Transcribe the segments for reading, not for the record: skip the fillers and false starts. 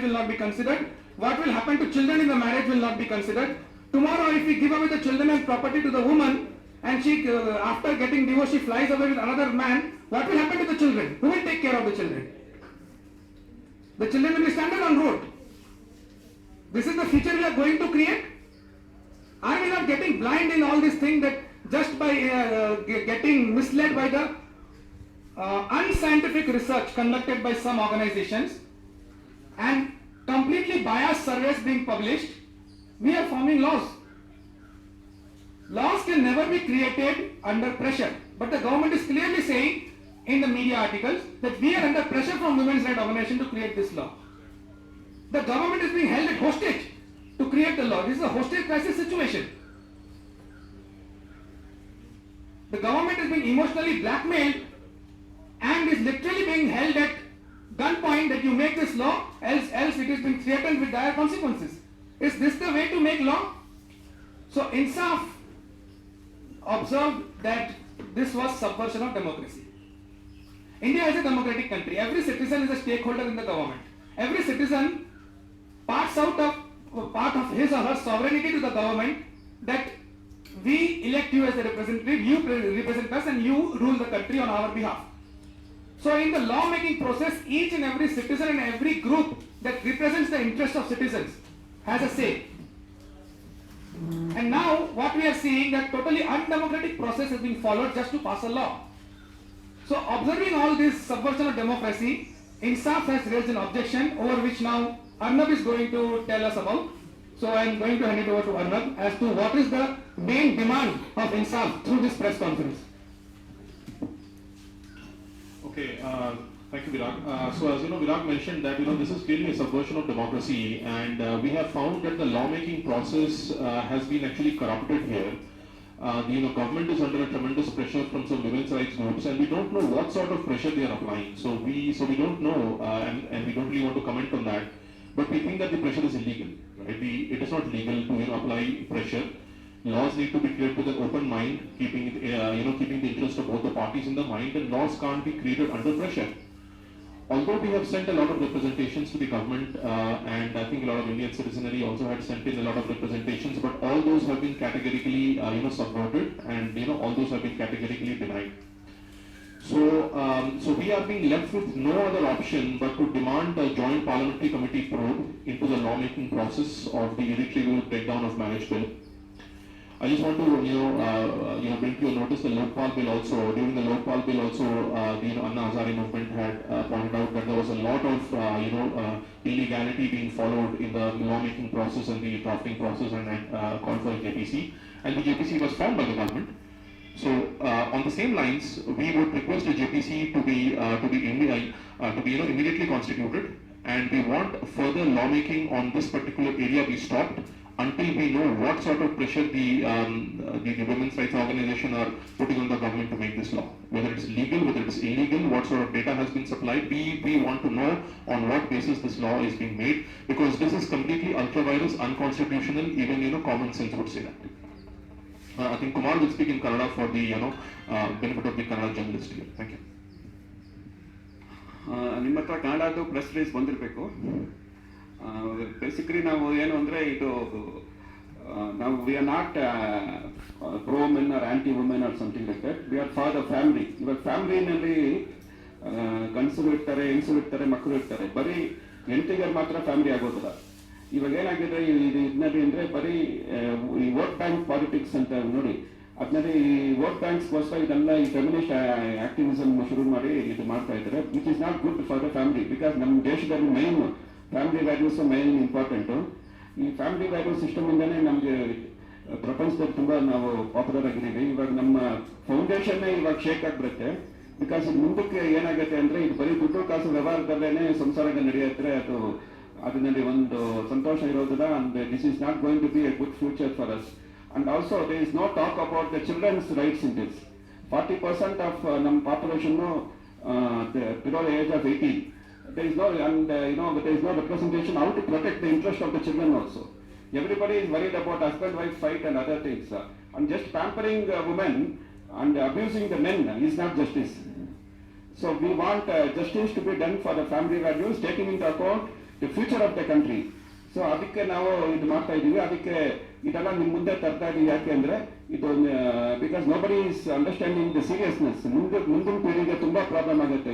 will not be considered. What will happen to children in the marriage will not be considered. Tomorrow, if we give away the children and property to the woman, and she, after getting divorced, she flies away with another man, what will happen to the children? Who will take care of the children? The children will be stranded on road. This is the future we are going to create. Are we not getting blind in all these things that just by getting misled by the unscientific research conducted by some organizations and completely biased surveys being published, we are forming laws. Laws can never be created under pressure, but the government is clearly saying in the media articles that we are under pressure from women's rights organization to create this law. The government is being held at hostage to create the law. This is a hostage crisis situation. The government is being emotionally blackmailed and is literally being held at gunpoint that you make this law, else it is being threatened with dire consequences. Is this the way to make law? So INSAF observed that this was subversion of democracy. India is a democratic country. Every citizen is a stakeholder in the government. Every citizen parts out of part of his or her sovereignty to the government that we elect you as a representative, you represent us and you rule the country on our behalf. So in the law making process, each and every citizen and every group that represents the interest of citizens has a say. And now what we are seeing, that totally undemocratic process is being followed just to pass a law. So observing all this subversion of democracy, INSAF has raised an objection over which now Arnab is going to tell us about. So I am going to hand it over to Arnab as to what is the main demand of INSAF through this press conference. Okay, thank you, Virag. So as you know, Virag mentioned that this is clearly a subversion of democracy, and we have found that the lawmaking process has been actually corrupted here. The government is under a tremendous pressure from some women's rights groups, and we don't know what sort of pressure they are applying. So we don't know, and we don't really want to comment on that. But we think that the pressure is illegal. Right? It is not legal to apply pressure. Laws need to be created with an open mind, keeping keeping the interest of both the parties in the mind, and laws can't be created under pressure. Although we have sent a lot of representations to the government, and I think a lot of Indian citizenry also had sent in a lot of representations, but all those have been categorically subverted, and all those have been categorically denied. So we are being left with no other option but to demand a joint parliamentary committee probe into the lawmaking process of the irretrievable breakdown of marriage bill. I just want to bring to your notice the Lokpal bill also. During the Lokpal bill also, the Anna Hazare movement had pointed out that there was a lot of illegality being followed in the lawmaking process and the drafting process, and called for a JPC, and the JPC was formed by the government. So on the same lines, we would request a JPC to be immediately constituted, and we want further lawmaking on this particular area be stopped until we know what sort of pressure the women's rights organization are putting on the government to make this law. Whether it's legal, whether it's illegal, what sort of data has been supplied, we want to know on what basis this law is being made, because this is completely ultra-virus, unconstitutional, even common sense would say that. I think Kumar will speak in Kannada for the benefit of the Kannada journalist here. Thank you. ನಿಮ್ಮ ಹತ್ರ ಕನ್ನಡದ್ದು press release ಬಂದಿರಬೇಕು. Basically ನಾವು ಏನು ಅಂದರೆ ನಾವು we are not pro men or anti women or something like that. We are for the family. ಇವಾಗ ಫ್ಯಾಮಿಲಿನಲ್ಲಿ ಗಂಡಸರು ಇರ್ತಾರೆ, ಹೆಂಗಸರು ಇರ್ತಾರೆ, ಮಕ್ಕಳು ಇರ್ತಾರೆ. ಬರೀ ಹೆಂಡತಿಗರು ಮಾತ್ರ ಫ್ಯಾಮಿಲಿ ಆಗೋದಿಲ್ಲ. ಇವಾಗ ಏನಾಗಿದೆ ಇದನ್ನಲ್ಲಿ ಅಂದರೆ ಬರೀ ಈ ವೋಟ್ ಬ್ಯಾಂಕ್ ಪಾಲಿಟಿಕ್ಸ್ ಅಂತ ನೋಡಿ, ಅದನ್ನಲ್ಲಿ ಈ ವೋಟ್ ಬ್ಯಾಂಕ್ಸ್ಗೋಸ್ಕರ ಇದೆಲ್ಲ ಈ ಫೆಮಿನಿಸ್ಟ್ ಆಕ್ಟಿವಿಸಮ್ ಶುರು ಮಾಡಿ ಇದು ಮಾಡ್ತಾ ಇದ್ದಾರೆ, which is not good for the family. Because ನಮ್ಮ ದೇಶದಲ್ಲಿ main family values main important. ಈ ಫ್ಯಾಮಿಲಿ ವ್ಯಾಲ್ಯೂ ಸಿಸ್ಟಮಿಂದನೇ ನಮಗೆ ಪ್ರಪಂಚದಲ್ಲಿ ತುಂಬ ನಾವು ಪಾಪ್ಯುಲರ್ ಆಗಿದ್ದೀವಿ. ಇವಾಗ ನಮ್ಮ ಫೌಂಡೇಶನ್ನೇ ಇವಾಗ ಶೇಕ್ ಆಗಿಬಿಡುತ್ತೆ. ಬಿಕಾಸ್ ಇದು ಮುಂದಕ್ಕೆ ಏನಾಗುತ್ತೆ ಅಂದರೆ ಇದು ಬರೀ ದುಡ್ಡು ಕಾಸು ವ್ಯವಹಾರದಲ್ಲೇ ಸಂಸಾರಗಳು ನಡೆಯುತ್ತೆ. ಅದರಲ್ಲಿ ಒಂದು ಸಂತೋಷ ಇರೋದಿಲ್ಲ. And this is not going to be a good future for us. And also there is no talk about the children's rights in this. 40% of ನಮ್ಮ population below the age of 18. There is no, and there is no representation how to protect the interest of the children also. Everybody is worried about husband-wife fight and other things. And just pampering women and abusing the men is not justice. So we want justice to be done for the family values, taking into account the future of the country. So ಅದಕ್ಕೆ ನಾವು ಇದು ಮಾಡ್ತಾ ಇದ್ದೀವಿ. ಅದಕ್ಕೆ ಇದೆಲ್ಲ ನಿಮ್ಮ ಮುಂದೆ ತರ್ತಾ ಇದೀವಿ. ಯಾಕೆ ಅಂದರೆ ಇದು because nobody is understanding the seriousness. ಮುಂದಿನ ಪೀಳಿಗೆ ತುಂಬ ಪ್ರಾಬ್ಲಮ್ ಆಗುತ್ತೆ.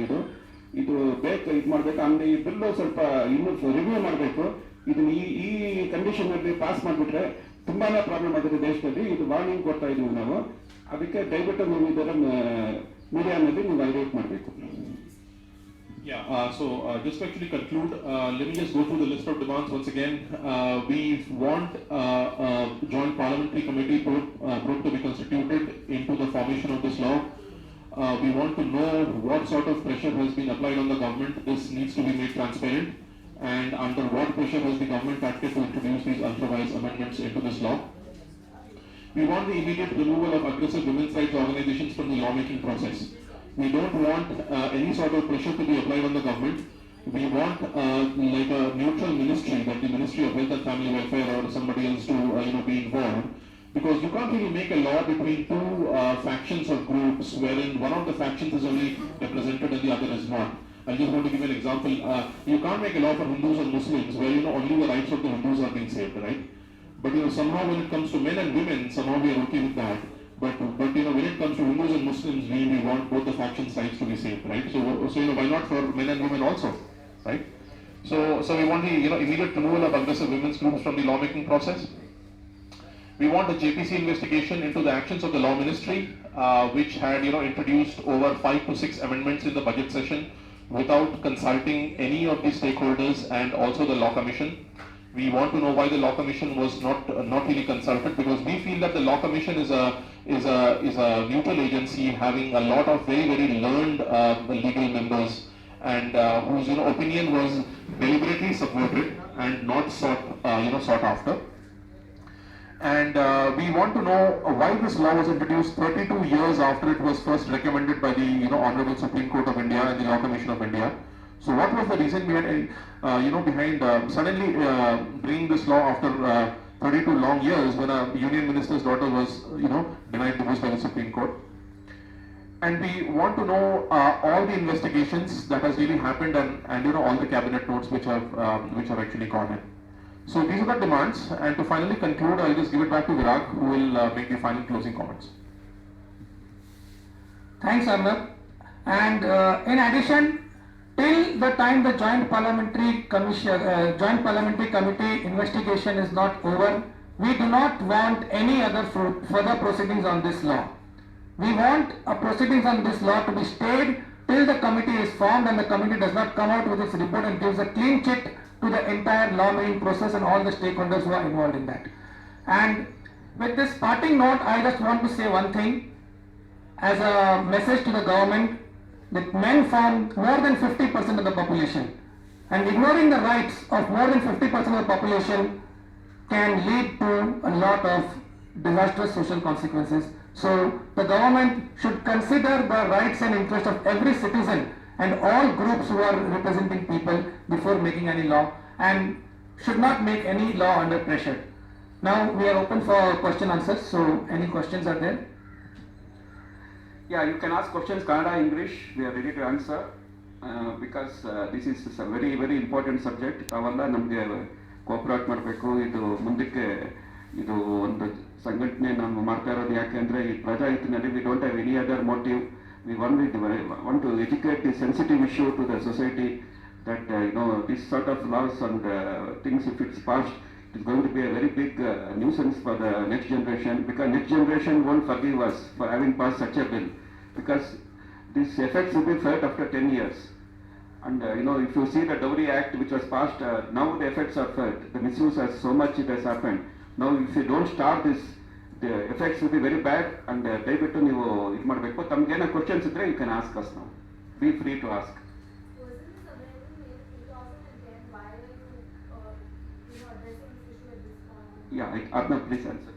ಇದು ಬೇಕು, ಇದು ಮಾಡಬೇಕು. ಅಂದರೆ ಈ ಬಿಲ್ಲು ಸ್ವಲ್ಪ ಇನ್ನೂ ರಿವ್ಯೂ ಮಾಡಬೇಕು. ಇದನ್ನ ಈ ಕಂಡೀಷನಲ್ಲಿ ಪಾಸ್ ಮಾಡಿಬಿಟ್ರೆ ತುಂಬಾನೇ ಪ್ರಾಬ್ಲಮ್ ಆಗುತ್ತೆ ದೇಶದಲ್ಲಿ. ಇದು ವಾರ್ನಿಂಗ್ ಕೊಡ್ತಾ ಇದೀವಿ ನಾವು. ಅದಕ್ಕೆ ದಯವಿಟ್ಟು ನೀವು ಇದರ ಮೀಡಿಯಾನಲ್ಲಿ ನೀವು ಹೈಲೈಟ್ ಮಾಡಬೇಕು. Yeah, just to actually conclude, let me just go through the list of demands once again. We want joint parliamentary committee group to be constituted into the formation of this law. We want to know what sort of pressure has been applied on the government. This needs to be made transparent. And under what pressure has the government acted to introduce these ultra-wise amendments into this law. We want the immediate removal of aggressive women's rights organizations from the lawmaking process. We don't want any sort of pressure to be applied on the government. We want like a neutral ministry, like the Ministry of Health and Family Welfare or somebody else to be involved. Because you can't really make a law between two factions or groups wherein one of the factions is only represented and the other is not. I'm just going to give you an example. You can't make a law for Hindus and Muslims where only the rights of the Hindus are being saved, right? But somehow when it comes to men and women, somehow we are okay with that. But when it comes to Hindus and Muslims, we want both the factions' rights to be saved, right? So why not for men and women also, right? So we want the immediate removal of aggressive women's groups from the lawmaking process. We want a JPC investigation into the actions of the law ministry, which had introduced over 5 to 6 amendments in the budget session without consulting any of the stakeholders and also the law commission. We want to know why the law commission was not really consulted, because we feel that the law commission is a neutral agency having a lot of very learned legal members and whose opinion was deliberately subverted and not sought after. And we want to know why this law was introduced 32 years after it was first recommended by the Honorable Supreme Court of India and the Law Commission of India. So what was the reason behind suddenly bringing this law after 32 long years when a union minister's daughter was denied divorce by the Supreme Court? And we want to know all the investigations that has really happened and all the cabinet notes which have actually gone in. So these are the demands, and to finally conclude, I'll just give it back to Virag, who will make the final closing comments. Thanks, Arnab. And in addition, till the time the Joint Parliamentary Committee investigation is not over, we do not want any other further proceedings on this law. We want proceedings on this law to be stayed till the committee is formed and the committee does not come out with its report and gives a clean chit to the entire lawmaking process and all the stakeholders who are involved in that. And with this parting note, I just want to say one thing as a message to the government, that men form more than 50% of the population, and ignoring the rights of more than 50% of the population can lead to a lot of disastrous social consequences. So the government should consider the rights and interests of every citizen and all groups who are representing people before making any law, and should not make any law under pressure. Now we are open for question answers. So any questions are there? Yeah, you can ask questions Kannada, English. We are ready to answer because this is a very important subject. ತಾವೆಲ್ಲ ನಮಗೆ cooperate ಮಾಡಬೇಕು. ಇದು ಮುಂದಕ್ಕೆ ಇದು ಒಂದು ಸಂಘಟನೆ ನಾವು ಮಾಡ್ತಾ ಇರೋದು ಯಾಕೆ ಅಂದರೆ ಈ ಪ್ರಜಾಹಿತನಲ್ಲಿ we don't have any other motive. We want to educate this sensitive issue to the society that this sort of laws and things, if it's passed, it's going to be a very big nuisance for the next generation, because next generation won't forgive us for having passed such a bill, because these effects will be felt after 10 years. And if you see the Dowry Act which was passed, now the effects are felt. The misuse has so much it has happened. Now if you don't start this, the effects will be very bad, and ದಯವಿಟ್ಟು ನೀವು ಇದು ಮಾಡಬೇಕು. ತಮ್ಗೇನೋ questions ಇದ್ರೆ you can ask us now. Be free to ask. Yeah, Arnab, please answer.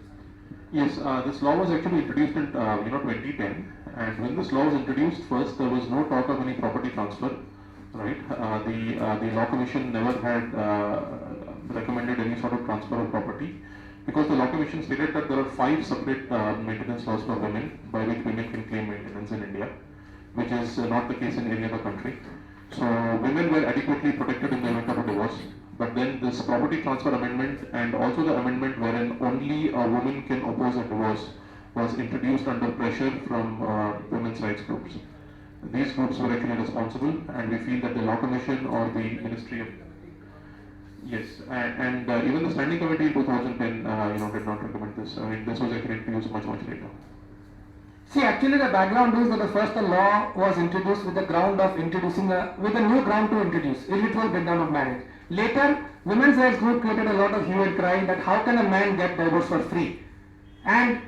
Yes, this law was actually introduced in 2010, and when this law was introduced, first there was no talk of any property transfer, right? The law commission never had recommended any sort of transfer of property, because the law commission stated that there are 5 separate maintenance laws for women by which women can claim maintenance in India, which is not the case in any other country. So women were adequately protected in the event of a divorce. But then this property transfer amendment and also the amendment wherein only a woman can oppose a divorce was introduced under pressure from women's rights groups. These groups were actually responsible, and we feel that the Law Commission or the Ministry of and even the Standing Committee in 2010 did not recommend this. I mean, this was actually introduced much later. See, actually the background is that the first law was introduced with the ground of introducing with a new ground to introduce illegal breakdown of marriage. Later, women's rights group created a lot of hue and cry that how can a man get divorced for free? And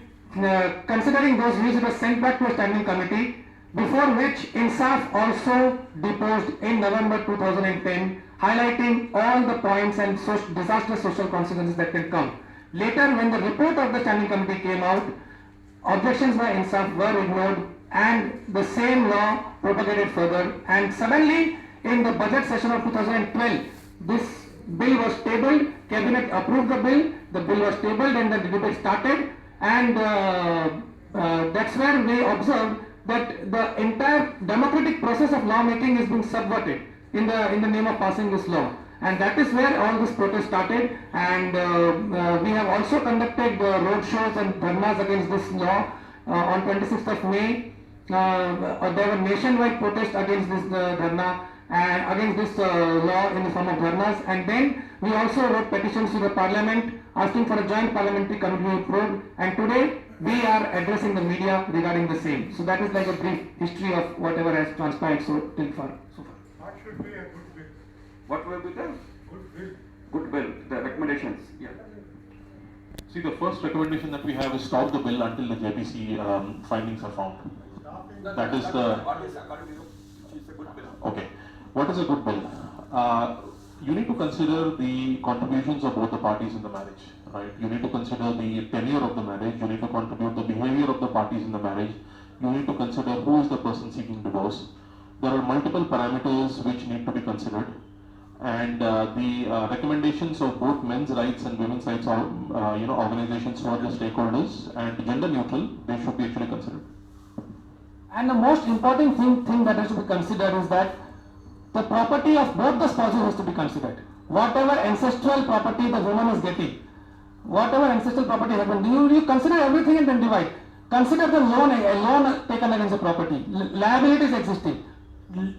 considering those views, it was sent back to a standing committee, before which INSAF also deposed in November 2010, highlighting all the points and disastrous social consequences that can come. Later, when the report of the standing committee came out, objections by INSAF were ignored and the same law propagated further, and suddenly in the budget session of 2012, this bill was tabled, cabinet approved the bill was tabled and the debate started, and that's where we observed that the entire democratic process of lawmaking is being subverted in the name of passing this law. And that is where all this protest started, and we have also conducted road shows and dharnas against this law. On 26th of May, there were nationwide protests against this dharna and against this law in the form of dharnas, and then we also wrote petitions to the parliament asking for a joint parliamentary committee probe, and today we are addressing the media regarding the same. So that is like a brief history of whatever has transpired so far. What should be a good bill? What will be the Good bill. good bill, the recommendations? Yeah. See, the first recommendation that we have is stop the bill until the JPC findings are found. That is the... What is according to you? Which is a good bill? Okay. What is a good bill? You need to consider the contributions of both the parties in the marriage, right? You need to consider the tenure of the marriage. You need to contribute the behavior of the parties in the marriage. You need to consider who is the person seeking divorce. There are multiple parameters which need to be considered, and the recommendations of both men's rights and women's rights organizations who are the stakeholders and gender neutral, they should be actually considered. And the most important thing that has to be considered is that the property of both the spouses has to be considered. Whatever ancestral property the woman is getting, whatever ancestral property husband, you consider everything and then divide. Consider the loan, a loan taken against the property, liabilities existing.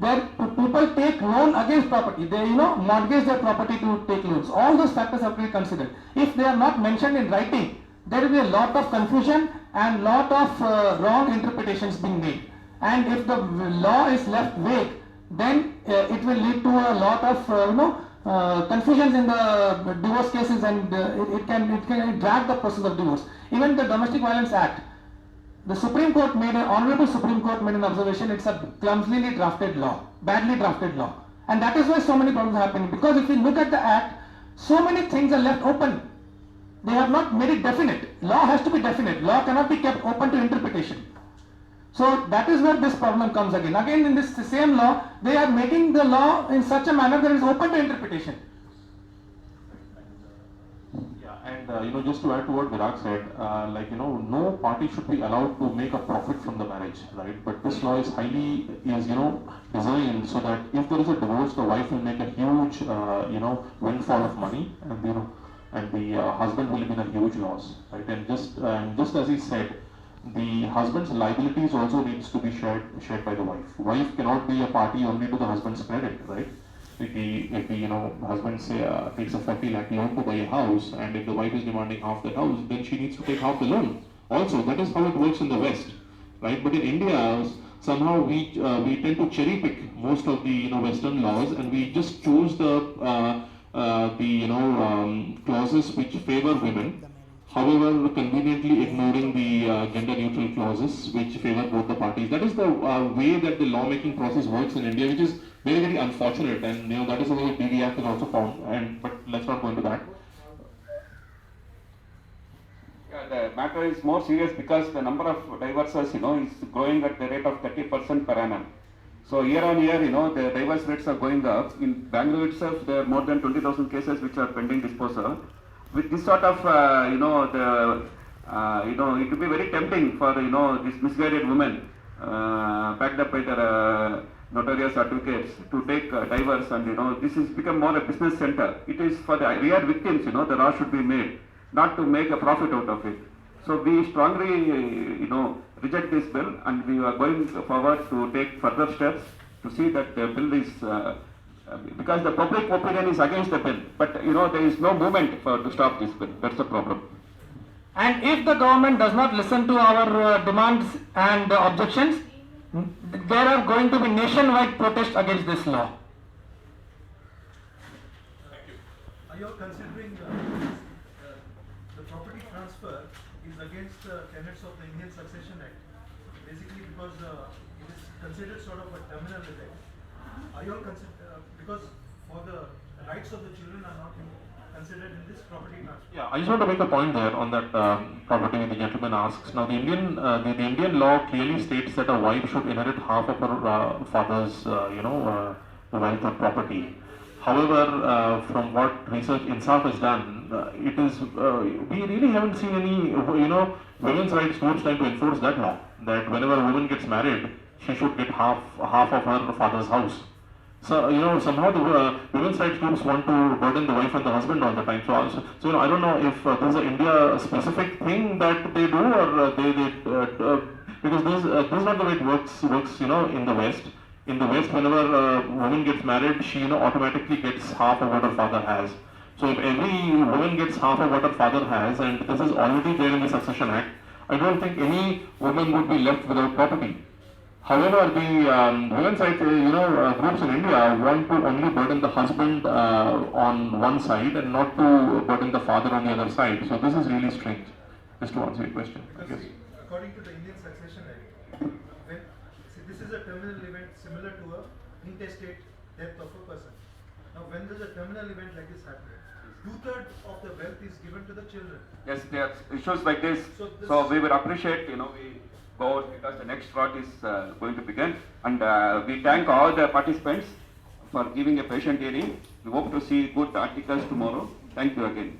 Where people take loan against property, they mortgage their property to take loans. All those factors have to be considered. If they are not mentioned in writing, there will be a lot of confusion and lot of wrong interpretations being made. And if the law is left vague, then it will lead to a lot of confusions in the divorce cases, and it can drag the process of divorce. Even the Domestic Violence Act, the Supreme Court Honorable Supreme Court made an observation, it's a clumsily drafted law, badly drafted law. And that is why so many problems are happening, because if you look at the act, so many things are left open. They have not made it definite. Law has to be definite. Law cannot be kept open to interpretation. So that is where this problem comes again. Again, in this same law, they are making the law in such a manner that it is open to interpretation. Yeah, and just to add to what Virag said, no party should be allowed to make a profit from the marriage, right? But this law is designed so that if there is a divorce, the wife will make a huge, windfall of money, and the husband will be in a huge loss, right? And just as he said, the husband's liabilities also needs to be shared by the wife. Wife cannot be a party only to the husband's credit, right? If the husband takes a 40 lakh loan to buy a house, and if the wife is demanding half the house, then she needs to take half the loan. Also, that is how it works in the West, right? But in India, somehow we tend to cherry pick most of the Western laws, and we just choose the clauses which favor women. However, conveniently ignoring the gender neutral clauses which favor both the parties. That is the way that the lawmaking process works in India, which is very, very unfortunate, and that is the way DV Act is also found. But let's not go into that. Yeah, the matter is more serious because the number of divorces, is growing at the rate of 30% per annum. So year on year, the divorce rates are going up. In Bangalore itself, there are more than 20,000 cases which are pending disposal. With this sort of, it would be very tempting for, this misguided woman, backed up by their notorious advocates to take divorce, and this has become more a business center. It is for the real victims, the law should be made, not to make a profit out of it. So we strongly, reject this bill, and we are going forward to take further steps to see that the bill is, because the public opinion is against the bill, but there is no movement to stop this bill. That's the problem. And if the government does not listen to our demands and objections, there are going to be nationwide protests against this law. Are you all considering the property transfer is against the tenets of the Indian Succession Act? Basically because it is considered sort of a terminal event. Are you all because for the rights of the children are not considered in this property transfer? Yeah, I just want to make a point there on that property the gentleman asks. Now, the Indian law clearly states that a wife should inherit half of her father's, wealth or property. However, from what research INSAF has done, it is we really haven't seen any, women's rights groups trying to enforce that law. That whenever a woman gets married, she should get half of her father's house. So, somehow the women's rights groups want to burden the wife and the husband all the time. So I don't know if there's an India-specific thing that they do, or because this is not the way it works, in the West. In the West, whenever a woman gets married, she, automatically gets half of what her father has. So if every woman gets half of what her father has, and this is already there in the Succession Act, I don't think any woman would be left without property. However, the women's rights groups in India want to only burden the husband on one side and not to burden the father on the other side. So this is really strange, just to answer your question. Because according to the Indian Succession Act, this is a terminal event similar to a intestate death of a person. Now when there's a terminal event like this happens, 2/3 of the wealth is given to the children. Yes, there are issues like this. So we would appreciate, we go out because the next fraud is going to begin. And we thank all the participants for giving a patient hearing. We hope to see good articles tomorrow. Thank you again.